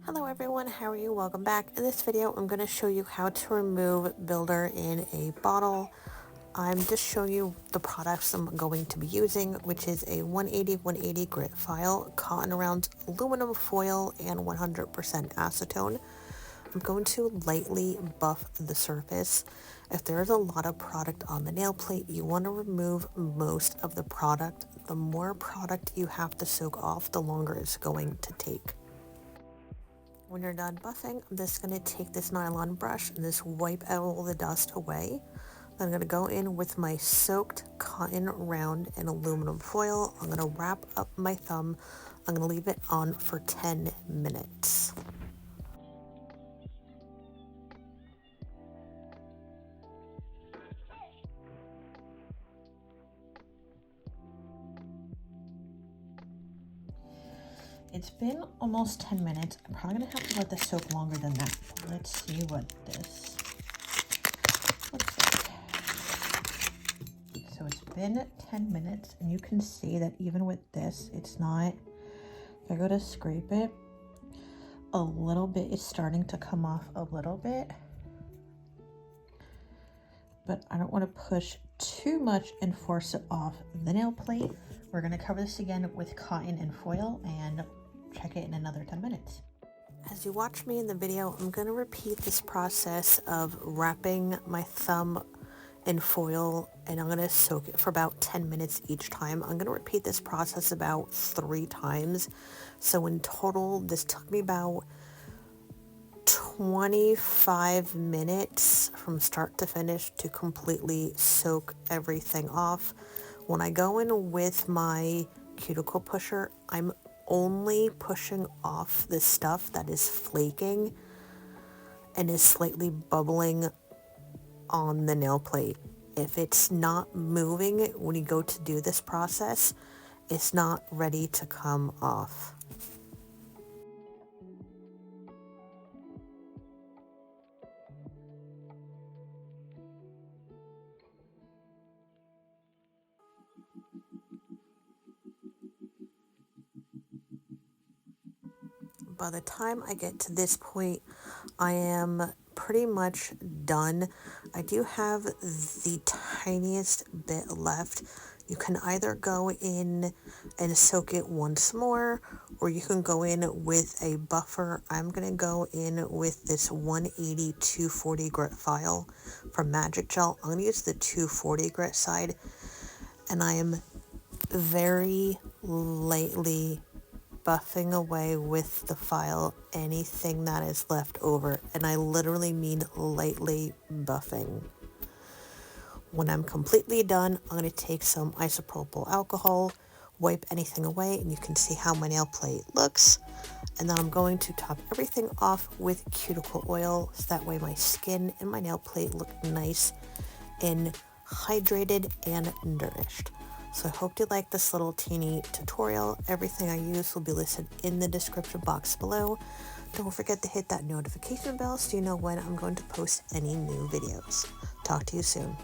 Hello everyone, how are you? Welcome back. In this video, I'm going to show you how to remove builder in a bottle. I'm just showing you the products I'm going to be using, which is a 180 grit file, cotton rounds, aluminum foil, and 100% acetone. I'm going to lightly buff the surface. If there is a lot of product on the nail plate, you want to remove most of the product. The more product you have to soak off, the longer it's going to take. When you're done buffing, I'm just going to take this nylon brush and just wipe out all the dust away. Then I'm going to go in with my soaked cotton round and aluminum foil. I'm going to wrap up my thumb. I'm going to leave it on for 10 minutes. It's been almost 10 minutes. I'm probably going to have to let this soak longer than that. Let's see what this looks like. So it's been 10 minutes, and you can see that even with this, it's not, if I go to scrape it, a little bit is starting to come off a little bit. But I don't want to push too much and force it off the nail plate. We're going to cover this again with cotton and foil and check it in another 10 minutes. As you watch me in the video, I'm going to repeat this process of wrapping my thumb in foil, and I'm going to soak it for about 10 minutes each time. I'm going to repeat this process about 3 times. So in total, this took me about 25 minutes from start to finish to completely soak everything off. When I go in with my cuticle pusher, I'm only pushing off the stuff that is flaking and is slightly bubbling on the nail plate. If it's not moving when you go to do this process, it's not ready to come off. By the time I get to this point, I am pretty much done. I do have the tiniest bit left. You can either go in and soak it once more, or you can go in with a buffer. I'm going to go in with this 180 240 grit file from Magic Gel. I'm going to use the 240 grit side, and I am very lightly buffing away with the file anything that is left over, and I literally mean lightly buffing. When I'm completely done, I'm going to take some isopropyl alcohol, wipe anything away, and you can see how my nail plate looks. And then I'm going to top everything off with cuticle oil, so that way my skin and my nail plate look nice and hydrated and nourished. So I hope you like this little teeny tutorial. Everything I use will be listed in the description box below. Don't forget to hit that notification bell so you know when I'm going to post any new videos. Talk to you soon.